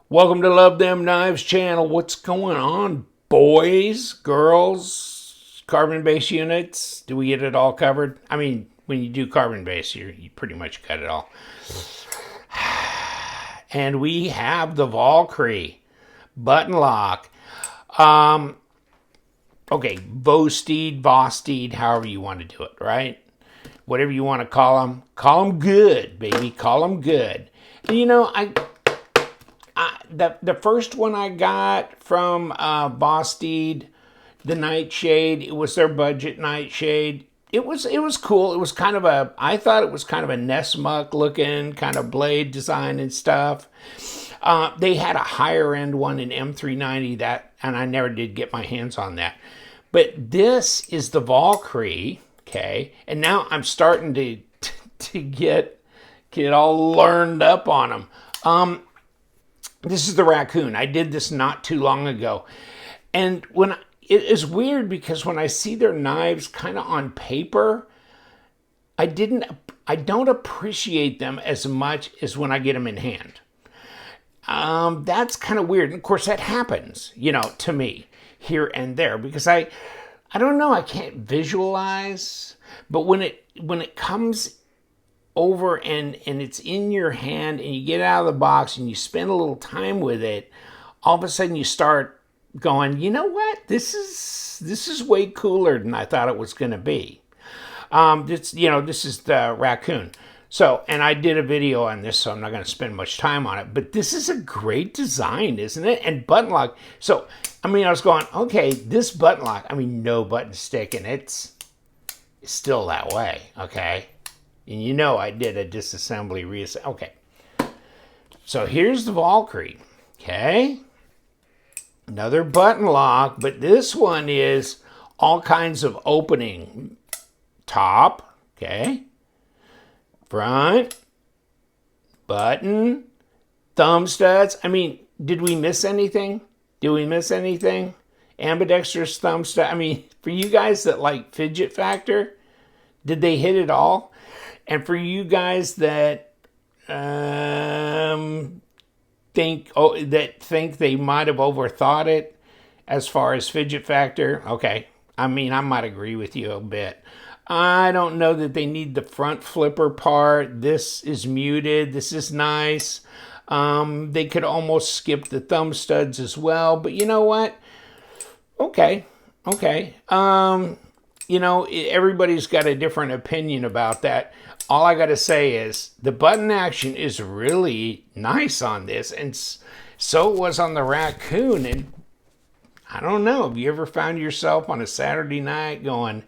Welcome to Love Them Knives channel. What's going on, boys, girls, carbon base units? Do we get it all covered? I mean, when you do carbon base, you pretty much got it all. And we have the Valkyrie button lock. Okay, Vosteed, however you want to do it, right? Whatever you want to call them good, baby. Call them good. And you know, the first one I got from Vosteed, the nightshade, it was their budget nightshade. It was cool. It was kind of I thought it was kind of a Nessmuck looking kind of blade design and stuff. They had a higher end one in M390 and I never did get my hands on that. But this is the Valkyrie, okay? And now I'm starting to get all learned up on them. This is the raccoon. I did this not too long ago. And it is weird because when I see their knives kind of on paper, I don't appreciate them as much as when I get them in hand. That's kind of weird. And of course that happens, to me here and there because I don't know, I can't visualize, but when it comes over and it's in your hand and you get out of the box and you spend a little time with it, all of a sudden you start going, you know what? This is way cooler than I thought it was going to be. This is the raccoon. So, and I did a video on this, so I'm not going to spend much time on it, but this is a great design, isn't it? And button lock. So, I was going, okay, this button lock, no button stick, and it's still that way, okay? And I did a disassembly reassembly. Okay. So here's the Valkyrie, okay? Another button lock, but this one is all kinds of opening. Top, okay? Front, button, thumb studs. Did we miss anything? Did we miss anything? Ambidextrous thumb stud. For you guys that like fidget factor, did they hit it all? And for you guys that think they might have overthought it as far as fidget factor, okay. I might agree with you a bit. I don't know that they need the front flipper part. This is muted. This is nice. They could almost skip the thumb studs as well. But you know what? Okay. Everybody's got a different opinion about that. All I got to say is the button action is really nice on this. And so it was on the raccoon. And I don't know. Have you ever found yourself on a Saturday night going,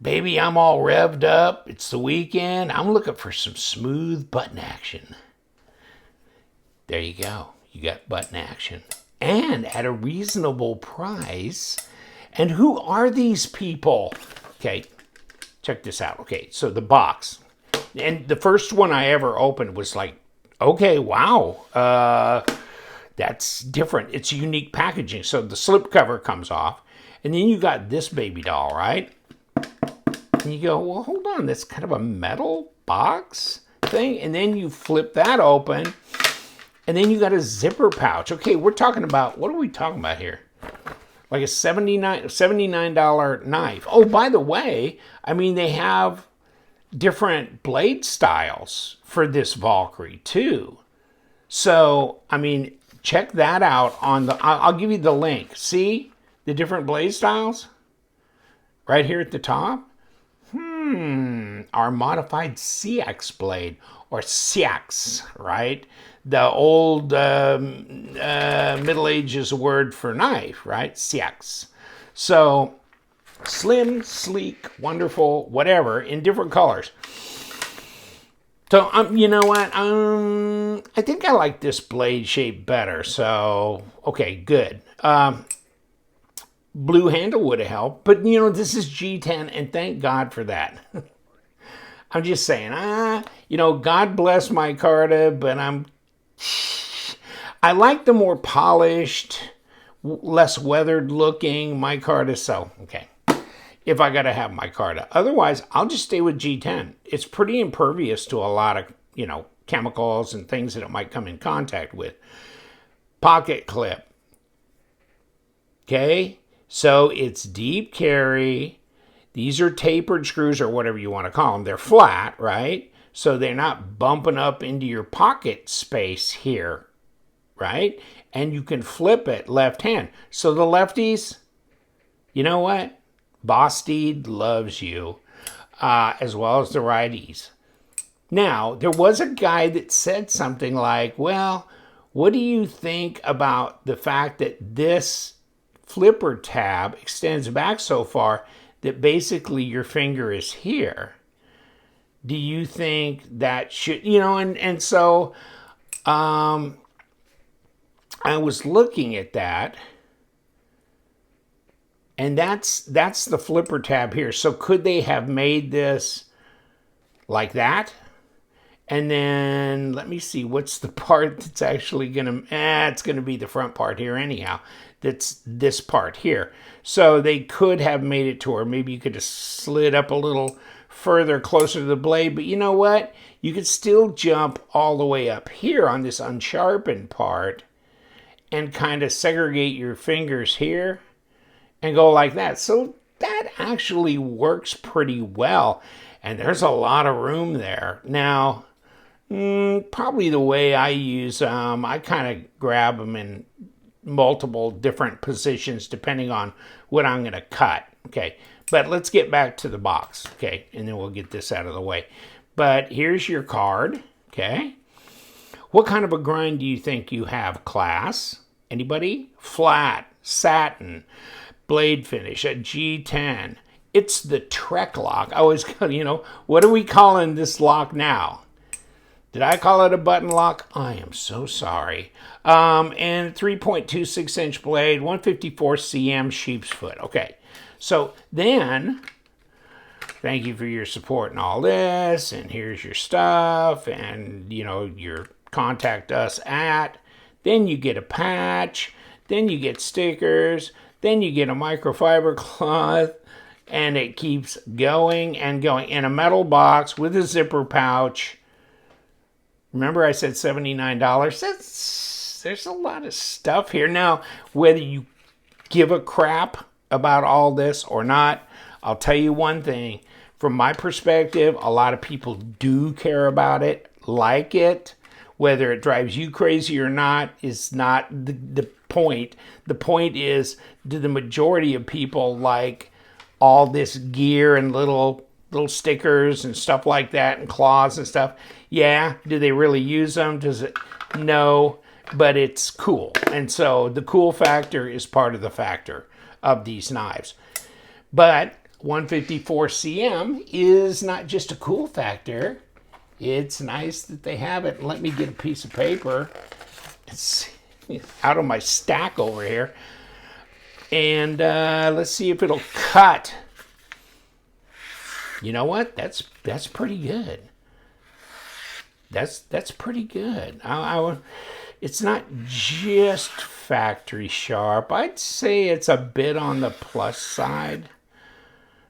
baby, I'm all revved up. It's the weekend. I'm looking for some smooth button action. There you go. You got button action. And at a reasonable price. And who are these people? Okay, check this out. Okay, so the box. And the first one I ever opened was like, okay, wow. That's different. It's unique packaging. So the slip cover comes off. And then you got this baby doll, right? And you go, well, hold on, that's kind of a metal box thing. And then you flip that open, and then you got a zipper pouch. Okay, we're talking about, what are we talking about here? Like a $79 knife. Oh, by the way, they have different blade styles for this Valkyrie too. So, check that out I'll give you the link. See the different blade styles? Right here at the top. Our modified CX blade, or CX, right? The old Middle Ages word for knife, right? CX. So slim, sleek, wonderful, whatever, in different colors. So you know what? I think I like this blade shape better. So okay, good. Blue handle would have helped, but this is G10, and thank God for that. I'm just saying, God bless micarta, but I like the more polished, less weathered looking micarta. So, okay, if I got to have micarta. Otherwise, I'll just stay with G10. It's pretty impervious to a lot of, chemicals and things that it might come in contact with. pocket clip. Okay, so it's deep carry. These are tapered screws or whatever you want to call them. They're flat, right? So they're not bumping up into your pocket space here, right? And you can flip it left hand. So the lefties, you know what? Vosteed loves you, as well as the righties. Now, there was a guy that said something like, well, what do you think about the fact that this flipper tab extends back so far that basically your finger is here? Do you think that should, and so I was looking at that, and that's the flipper tab here. So could they have made this like that? And then let me see, what's the part that's actually going to, it's going to be the front part here anyhow. That's this part here. So they could have made it to where maybe you could have slid up a little further closer to the blade. But you know what? You could still jump all the way up here on this unsharpened part and kind of segregate your fingers here and go like that. So that actually works pretty well. And there's a lot of room there. Now, probably the way I use them, I kind of grab them in multiple different positions depending on what I'm going to cut. Okay, but let's get back to the box. Okay, and then we'll get this out of the way. But here's your card. Okay, what kind of a grind do you think you have, class? Anybody? Flat, satin, blade finish, a G10. It's the Trek lock. I always, what are we calling this lock now? Did I call it a button lock? I am so sorry. And 3.26 inch blade, 154 cm sheep's foot. Okay, so then, thank you for your support and all this, and here's your stuff, and your contact us at. Then you get a patch, then you get stickers, then you get a microfiber cloth, and it keeps going and going in a metal box with a zipper pouch. Remember I said $79? There's a lot of stuff here. Now, whether you give a crap about all this or not, I'll tell you one thing. From my perspective, a lot of people do care about it, like it. Whether it drives you crazy or not is not the point. The point is, do the majority of people like all this gear and little stickers and stuff like that and claws and stuff? Yeah. Do they really use them? Does it? No. But it's cool. And so the cool factor is part of the factor of these knives. But 154 cm is not just a cool factor. It's nice that they have it. Let me get a piece of paper. It's out of my stack over here. And let's see if it'll cut. You know what? That's pretty good. That's pretty good. It's not just factory sharp. I'd say it's a bit on the plus side.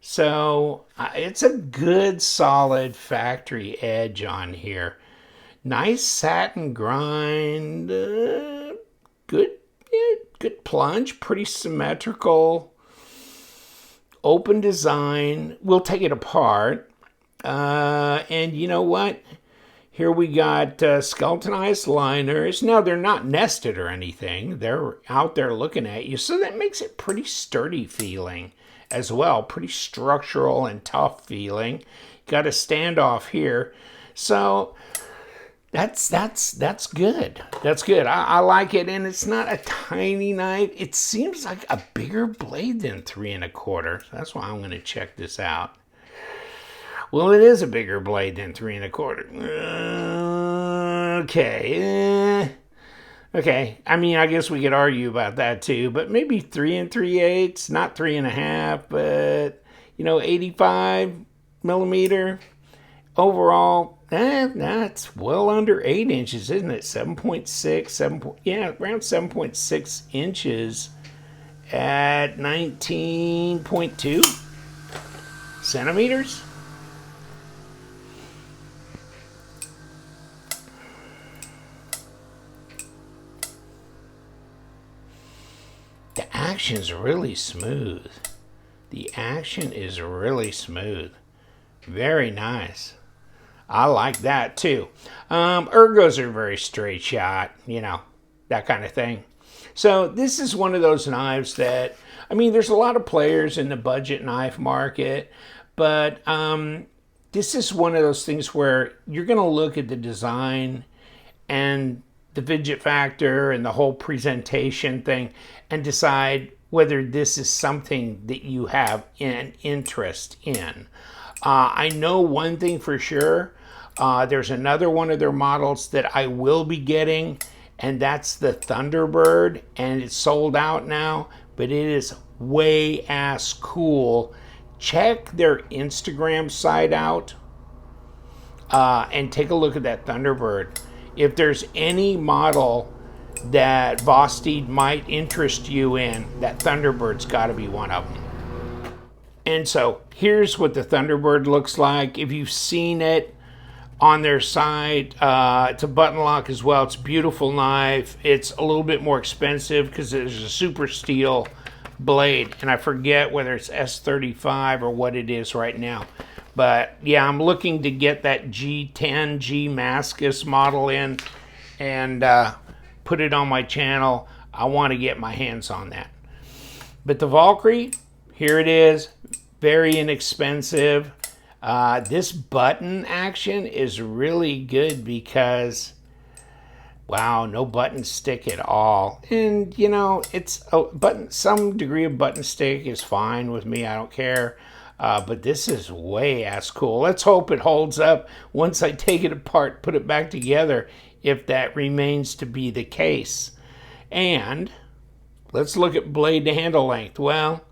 So it's a good solid factory edge on here. Nice satin grind. Good plunge. Pretty symmetrical. Open design. We'll take it apart. And you know what? Here we got skeletonized liners. Now, they're not nested or anything. They're out there looking at you. So that makes it pretty sturdy feeling as well. Pretty structural and tough feeling. Got a standoff here. So that's good. That's good. I like it. And it's not a tiny knife. It seems like a bigger blade than 3 1/4. So that's why I'm going to check this out. Well, it is a bigger blade than 3 1/4. Okay. Okay. I mean, I guess we could argue about that too, but maybe 3 3/8, not 3 1/2, but 85 millimeter. Overall, that's well under 8 inches, isn't it? 7.6, around 7.6 inches at 19.2 centimeters. action's really smooth. The action is really smooth. Very nice. I like that too. Ergos are very straight shot, you know, that kind of thing. So this is one of those knives that, I mean, there's a lot of players in the budget knife market, but this is one of those things where you're going to look at the design and the fidget factor and the whole presentation thing and decide whether this is something that you have an interest in. I know one thing for sure. There's another one of their models that I will be getting, and that's the Thunderbird, and it's sold out now, but it is way ass cool. Check their Instagram site out and take a look at that Thunderbird. If there's any model that Vosteed might interest you in, that Thunderbird's got to be one of them. And so here's what the Thunderbird looks like. If you've seen it on their site, it's a button lock as well. It's a beautiful knife. It's a little bit more expensive because there's a super steel blade, and I forget whether it's S35 or what it is right now. But yeah, I'm looking to get that G10 G Mascus model in and put it on my channel. I want to get my hands on that. But the Valkyrie, here it is, very inexpensive. This button action is really good because, wow, no button stick at all. And, you know, it's a button, some degree of button stick is fine with me. I don't care. But this is way ass cool. Let's hope it holds up once I take it apart, put it back together, if that remains to be the case. And let's look at blade to handle length. Well,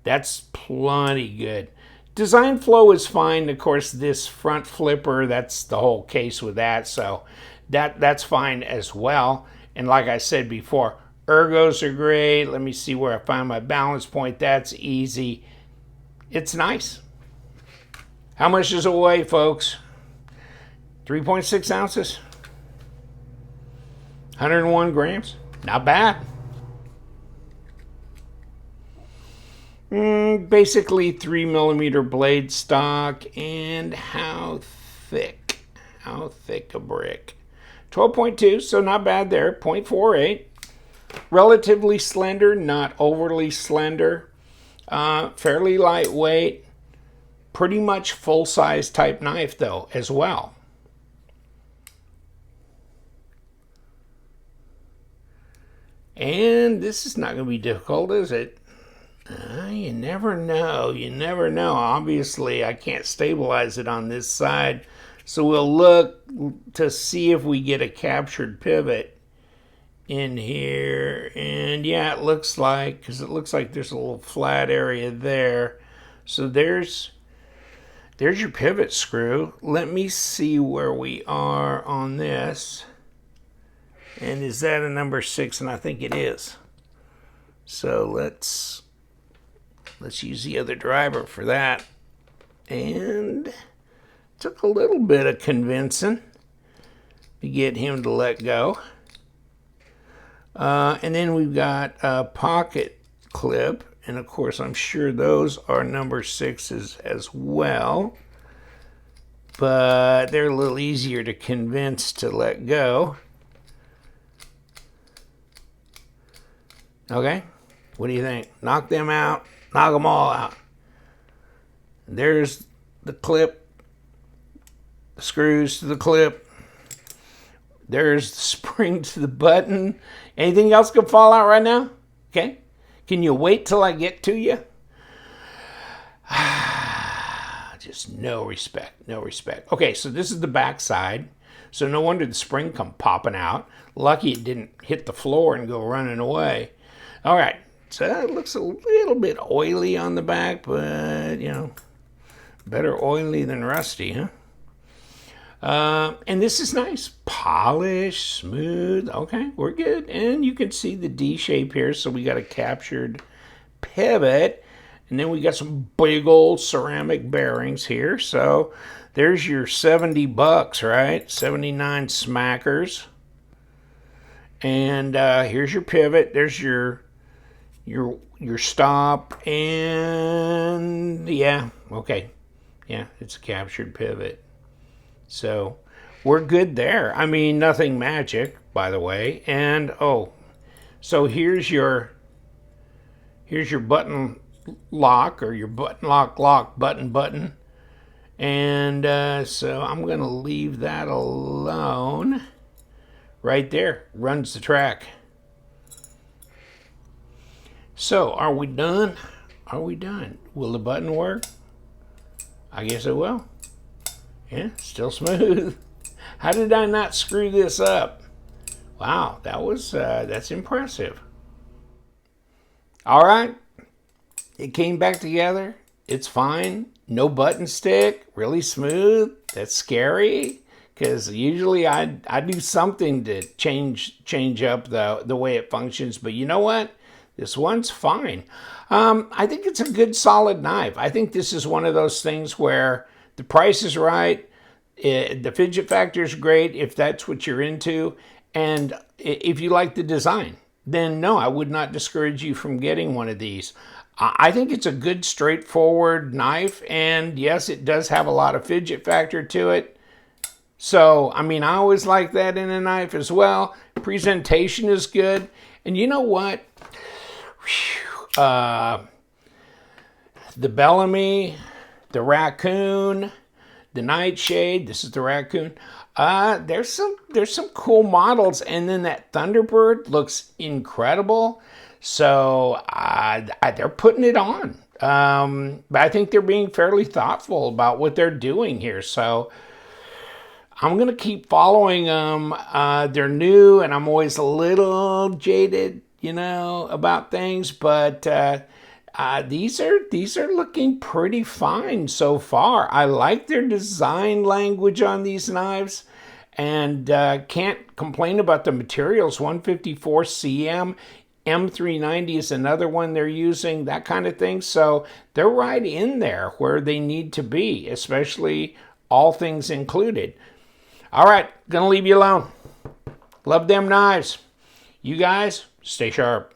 that's plenty good. Design flow is fine. Of course, this front flipper, that's the whole case with that. So that's fine as well. And like I said before, ergos are great. Let me see where I find my balance point. That's easy. It's nice. How much does it weigh, folks? 3.6 ounces. 101 grams. Not bad. Basically 3mm blade stock. And how thick? How thick a brick? 12.2, so not bad there. 0.48. Relatively slender, not overly slender. Fairly lightweight. Pretty much full-size type knife, though, as well. And this is not going to be difficult, is it? You never know. You never know. Obviously, I can't stabilize it on this side. So we'll look to see if we get a captured pivot in here. And yeah, it looks like, because it looks like there's a little flat area there. So there's your pivot screw. Let me see where we are on this. And is that a number 6? And I think it is. So let's use the other driver for that. And took a little bit of convincing to get him to let go. And then we've got a pocket clip. And of course, I'm sure those are number 6s as well. But they're a little easier to convince to let go. Okay, what do you think? Knock them out, knock them all out. There's the clip, the screws to the clip. There's the spring to the button. Anything else could fall out right now? Okay, can you wait till I get to you? Just no respect, no respect. Okay, so this is the back side. So no wonder the spring come popping out. Lucky it didn't hit the floor and go running away. All right, so it looks a little bit oily on the back, but, you know, better oily than rusty, huh? And this is nice. Polished, smooth. Okay, we're good. And you can see the D shape here, so we got a captured pivot. And then we got some big old ceramic bearings here. So there's your $70, right? 79 smackers. And here's your pivot. There's your your stop, and yeah, okay. Yeah, it's a captured pivot. So we're good there. I mean, nothing magic, by the way. And oh, so here's your button lock, or your button lock button. And so I'm going to leave that alone. Right there, runs the track. So are we done? Are we done? Will the button work? I guess it will. Yeah, still smooth. How did I not screw this up? Wow, that's impressive. All right, it came back together. It's fine. No button stick. Really smooth. That's scary, because usually I do something to change up the way it functions. But you know what? This one's fine. I think it's a good solid knife. I think this is one of those things where the price is right. The fidget factor is great if that's what you're into. And if you like the design, then no, I would not discourage you from getting one of these. I think it's a good, straightforward knife. And yes, it does have a lot of fidget factor to it. So, I mean, I always like that in a knife as well. Presentation is good. And you know what? The Bellamy, the Raccoon, the Nightshade. This is the Raccoon. There's some cool models, and then that Thunderbird looks incredible. So they're putting it on. But I think they're being fairly thoughtful about what they're doing here. So I'm going to keep following them. They're new, and I'm always a little jaded, about things. But these are looking pretty fine so far. I like their design language on these knives, and can't complain about the materials. 154 cm. M390 is another one they're using, that kind of thing. So they're right in there where they need to be, especially all things included. All right, gonna leave you alone. Love them knives. You guys, stay sharp.